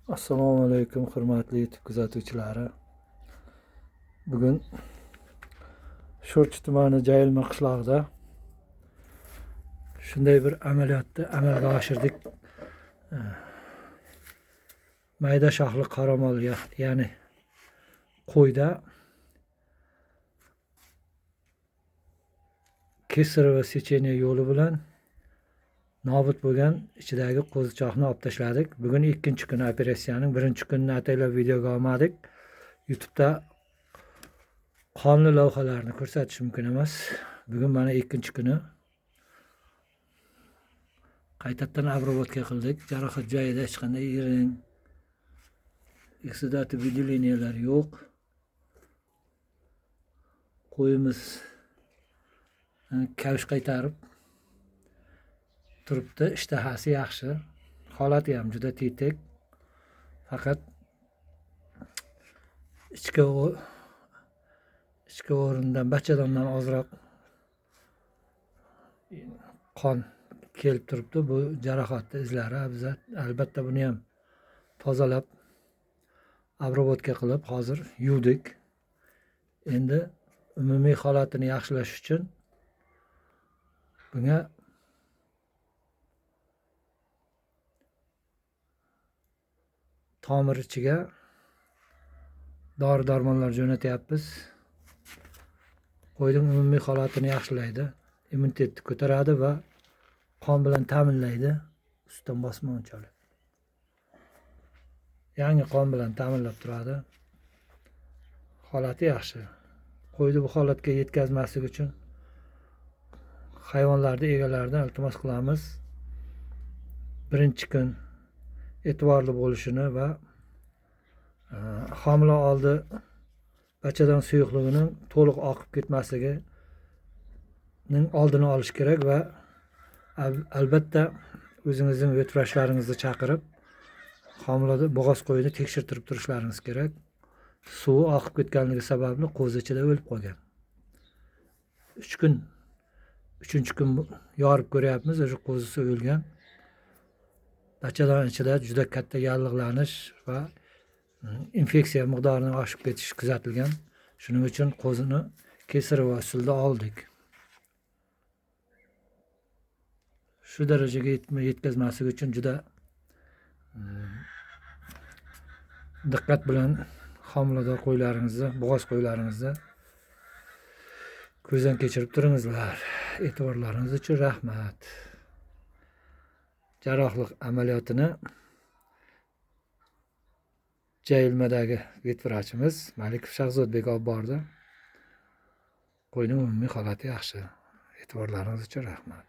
Assalomu alaykum hurmatli YouTube kuzatuvchilari. Bugun Sho'rchi tumani Jayilma qishlog'ida shunday bir amaliyotni amalga oshirdik. Mayda shoxli qoramol, ya'ni qo'yda kesir va secheniya yo'li bilan nobud bo'lgan ichidagi qo'zichoqni olib tashladik. Bugun ikkinchi kuni operatsiyaning. Birinchi kunini ataylab videoga olmadik. YouTube'da qonli lavhalarni ko'rsatish mumkin emas. Bugun mana ikkinchi kuni. Qaytadan обработка qildik. Jarohat joyida hech qanday yiring, eksudativ выделениyalar yo'q. Qo'yimiz kavush qaytarib turibdi. Ishtahasi yaxshi. Holati ham juda tetik. Faqat ichki o'rindan, bachadandan ozroq qon kelib turibdi. Bu jarohatning izlari. Biz albatta buni ham tozalab, обработка qilib hozir yuvdik. Endi umumiy holatini yaxshilash uchun bunga tomir ichiga dori-darmonlar jo'natyapmiz. Qo'yning umumiy holatini yaxshilaydi, immunitetni ko'taradi va qon bilan ta'minlaydi. Ustidan bosma unchalik. Yangi qon bilan ta'minlab turadi. Holati yaxshi. Qo'yni bu holatga yetkazmaslik uchun hayvonlarning egalaridan iltimos qilamiz. Birinchi kun e'tiborli bo'lishini va homila oldi bachadan suyuqligining to'liq oqib ketmasligining oldini olish kerak va albatta o'zingizning vetrashlaringizni chaqirib homilada bo'g'oz qo'yini tekshirtirib turishlaringiz kerak. Suvi oqib ketganligi sababli qo'zi ichida o'lib qolgan. 3 kun yorib ko'ryapmiz, o'sha qo'zisi o'lgan. Bachadan ichida juda katta yallig'lanish va infeksiya miqdorining oshib ketishi kuzatilgan. Shuning uchun qo'zini kesir va usulda oldik. Shu darajaga yetkazmaslik uchun juda diqqat bilan homilador qo'ylaringizni, bo'g'oz qo'ylaringizni ko'zdan kechirib turingizlar. E'tiborlaringiz uchun rahmat. Jarrohlik amaliyotini Jayilmadagi vetvrachimiz Malikov Shahzodbek olib bordi. Qo'yning umumiy holati yaxshi. E'tiborlaringiz uchun rahmat.